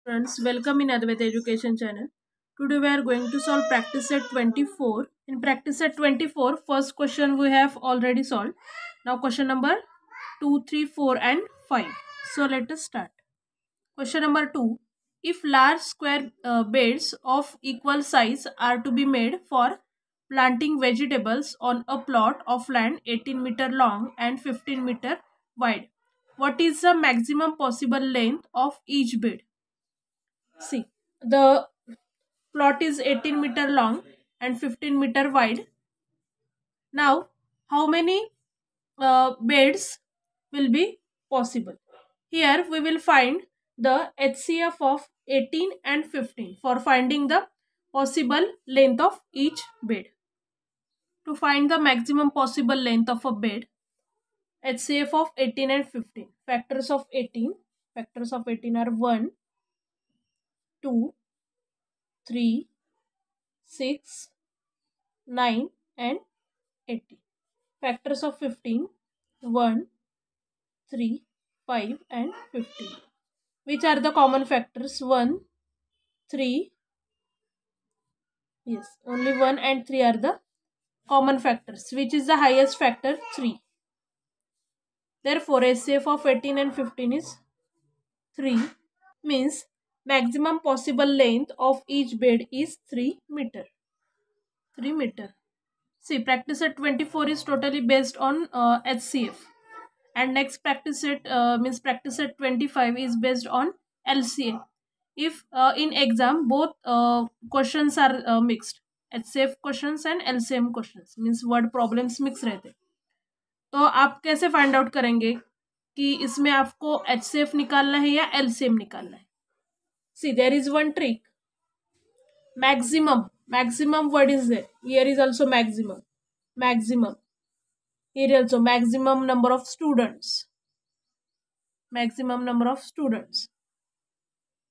Friends, welcome in Advaita Education channel. Today we are going to solve practice set 24. In practice set 24, first question we have already solved. Now question number 2, 3, 4 and 5. So let us start. Question number 2. If large square beds of equal size are to be made for planting vegetables on a plot of land 18-meter long and 15-meter wide, what is the maximum possible length of each bed? See, the plot is 18-meter long and 15-meter wide. Now, how many beds will be possible? Here we will find the HCF of 18 and 15 for finding the possible length of each bed. To find the maximum possible length of a bed, HCF of 18 and 15. Factors of 18 are 1, 2, 3, 6, 9 and 80. Factors of 15, 1, 3, 5 and 15. Which are the common factors? 1, 3. Yes, only 1 and 3 are the common factors. Which is the highest factor? 3. Therefore, HCF of 18 and 15 is 3. Means maximum possible length of each bed is 3 meter. 3 meter. See, practice set 24 is totally based on HCF. And next practice set means practice set 25 is based on LCA. If in exam both questions are mixed, HCF questions and LCM questions, means word problems mix रहते, तो आप कैसे find out करेंगे कि इसमें आपको HCF निकालना है या LCM निकालना है? See there is one trick. Maximum word is there. Here is also maximum. Here also maximum number of students.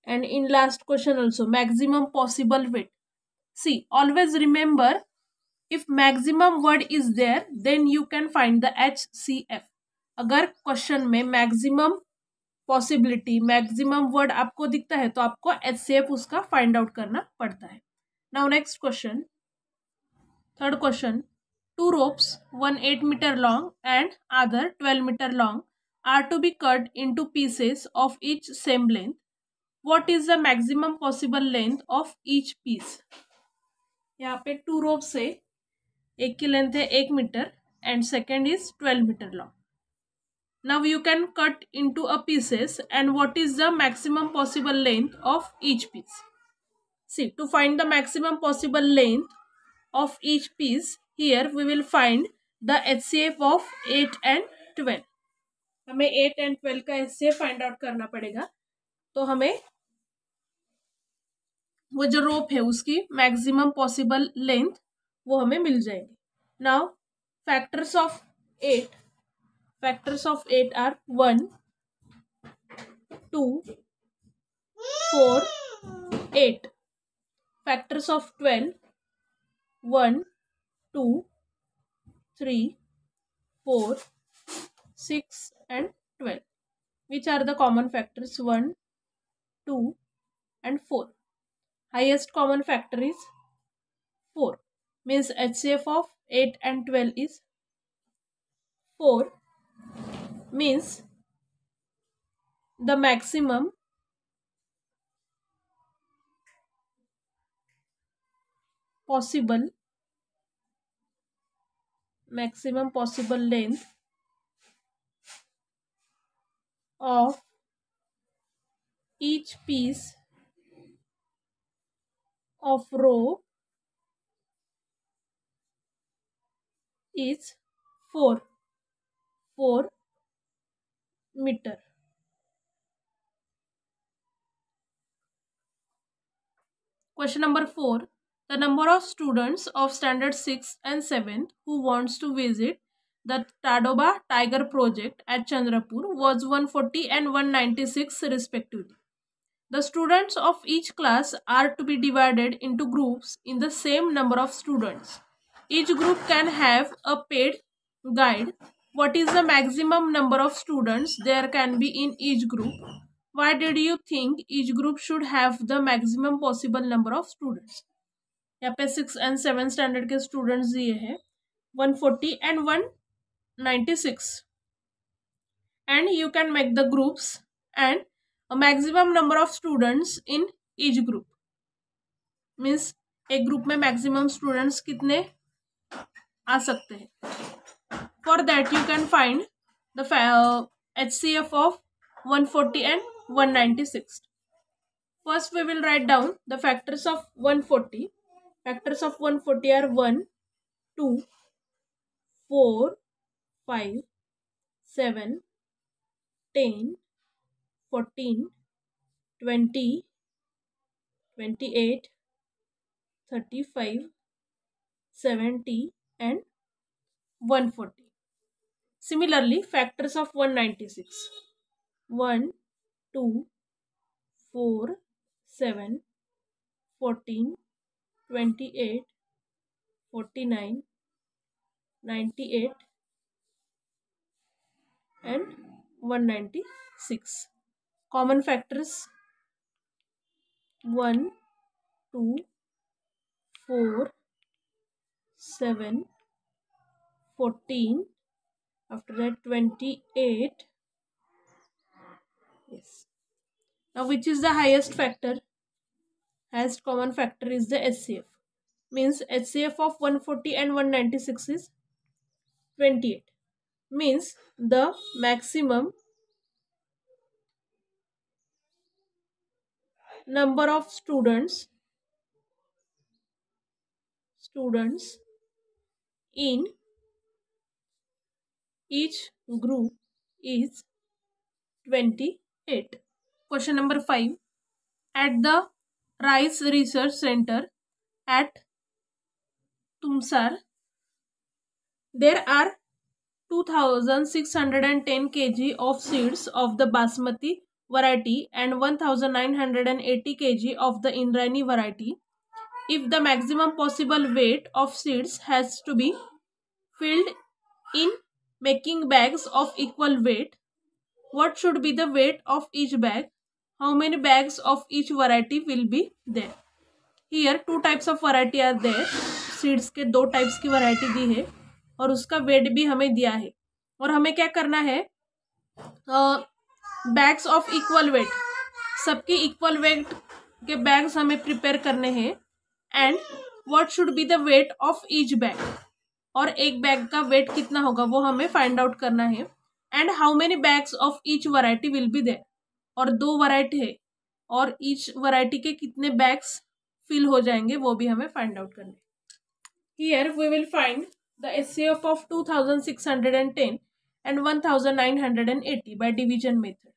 And in last question also maximum possible weight. See, always remember, if maximum word is there, then you can find the HCF. अगर question में maximum possibility maximum word आपको दिखता है तो आपको HCF उसका find out करना पड़ता है. Now next question, third question. 2 ropes, one 8-meter long and other 12-meter long, are to be cut into pieces of each same length. What is the maximum possible length of each piece? यहाँ पे 2 ropes है, एक की length है 1 metre and second is 12 meter long. Now you can cut into a pieces, and what is the maximum possible length of each piece? See, to find the maximum possible length of each piece, here we will find the HCF of 8 and 12. हमें 8 and 12 का HCF find out करना पड़ेगा, तो हमें वो जो रोप है उसकी मैक्सिमम पॉसिबल लेंथ वो हमें मिल जाएगी. Now factors of 8 are 1, 2, 4, 8. Factors of 12, 1, 2, 3, 4, 6 and 12. Which are the common factors? 1, 2 and 4. Highest common factor is 4. Means HCF of 8 and 12 is 4. Means the maximum possible length of each piece of rope is 4 meter. Question number 4. The number of students of standard 6th and 7th who wants to visit the Tadoba Tiger project at Chandrapur was 140 and 196 respectively. The students of each class are to be divided into groups in the same number of students. Each group can have a paid guide. What is the maximum number of students there can be in each group? Why did you think each group should have the maximum possible number of students? यहाँ पे 6 and 7 standard के students दिए हैं 140 and 196 and you can make the groups and a maximum number of students in each group means एक group में maximum students कितने आ सकते हैं. For that you can find the HCF of 140 and 196. First we will write down the factors of 140. Factors of 140 are 1, 2, 4, 5, 7, 10, 14, 20, 28, 35, 70 and 140. Similarly, factors of 196. 1, 2, 4, 7, 14, 28, 49, 98 and 196. Common factors 1, 2, 4, 7, 14, after that 28. Yes. Now which is the highest factor? Highest common factor is the HCF. Means HCF of 140 and 196 is 28. Means the maximum number of students in each group is 28. Question number 5. At the Rice Research Center at Tumsar, there are 2610 kg of seeds of the Basmati variety and 1980 kg of the Indrani variety. If the maximum possible weight of seeds has to be filled in making bags of equal weight, what should be the weight of each bag? How many bags of each variety will be there? Here two types of variety are there. Seeds के दो types की variety दी है और उसका weight भी हमें दिया है और हमें क्या करना है, bags of equal weight, सबके equal weight के bags हमें prepare करने हैं and what should be the weight of each bag, और एक बैग का वेट कितना होगा वो हमें फाइंड आउट करना है. And how many bags of each variety will be there, और दो वैरायटी है और ईच वैरायटी के कितने बैग्स फिल हो जाएंगे वो भी हमें फाइंड आउट करना है. Here we will find the HCF of 2610 and 1980 by division method.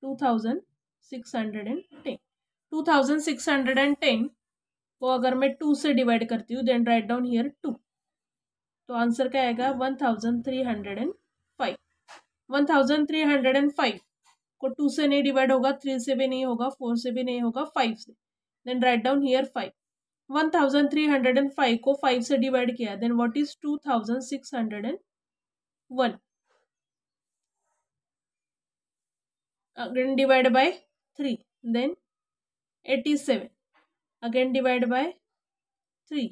2610 को अगर मैं 2 से डिवाइड करती हूँ देन राइट डाउन हियर 2, तो आंसर क्या आएगा 1305. 1305 को 2 से नहीं डिवाइड होगा, 3 से भी नहीं होगा, 4 से भी नहीं होगा, 5 से. Then write down here 5. 1305 को 5 से डिवाइड किया then what is 2601. Again divide by 3 then 87. Again divide by 3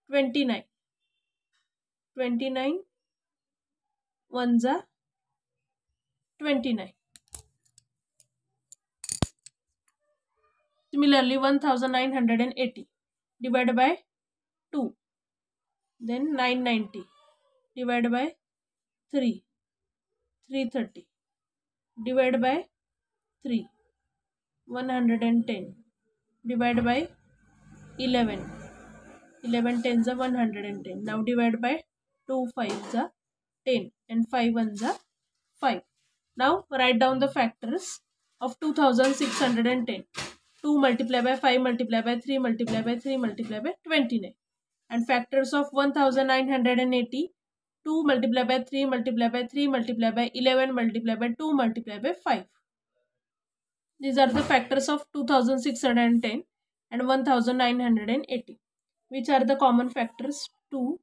29. 29 1 जा 29. Similarly 1980 divided by 2 then 990 divided by 3 330 divided by 3 110 divided by 11 11 tens are 110. Now divide by 2 5s are 10 and 5 1s are 5. Now write down the factors of 2610. 2 multiply by 5 multiply by 3 multiply by 3 multiply by 29. And factors of 1980. 2 multiply by 3 multiply by 3 multiply by 11 multiply by 2 multiply by 5. These are the factors of 2610 and 1980. Which are the common factors? 2,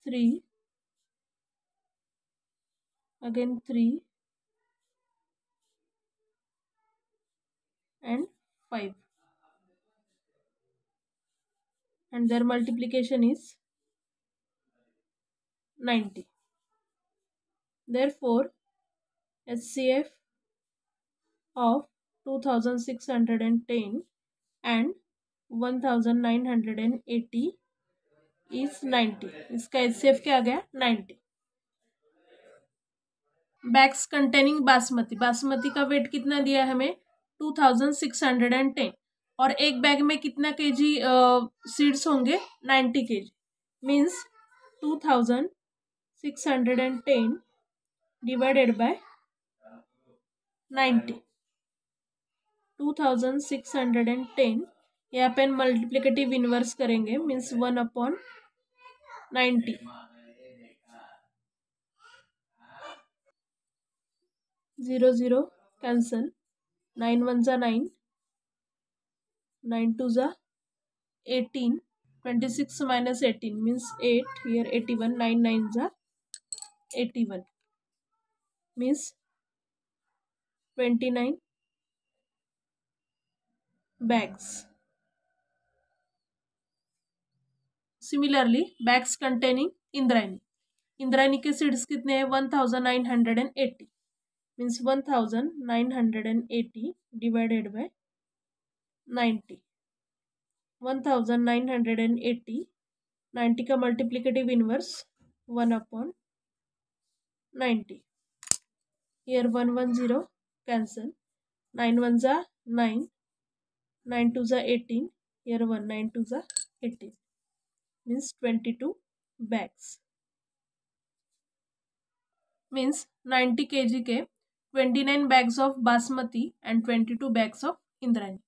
3, again 3 and 5, and their multiplication is 90. Therefore, HCF of 2610 and 1980 is 90. इसका HCF क्या आ गया? 90. Bags containing basmati, basmati का wait कितना दिया है हमें? 2610, और एक बैग में कितना केजी सीड्स होंगे? 90 केजी. Means 2610 divided by 90. 2610 यहाँ पे मल्टीप्लिकेटिव इनवर्स करेंगे, मीन्स 1/90. 0 0 cancel. 9 1 जा 9, 9 2 जा 18. 26 minus 18 means 8. Here 81. 9 9 जा 81 means 29 bags. Similarly, bags containing Indrayani, Indrayani के सीड्स कितने हैं? 1980 means 1980 divided by 90. 1980, 90 का मल्टीप्लिकेटिव इनवर्स 1/90. Here 1 1 0 cancel. 9 1 जा 9, 9 2 जा 18. Here 1 9 2 जा 18 means 22 bags. Means 90 kg के 29 bags of basmati and 22 bags of Indrayani.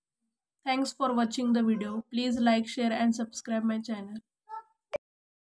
Thanks for watching the video. Please like, share and subscribe my channel.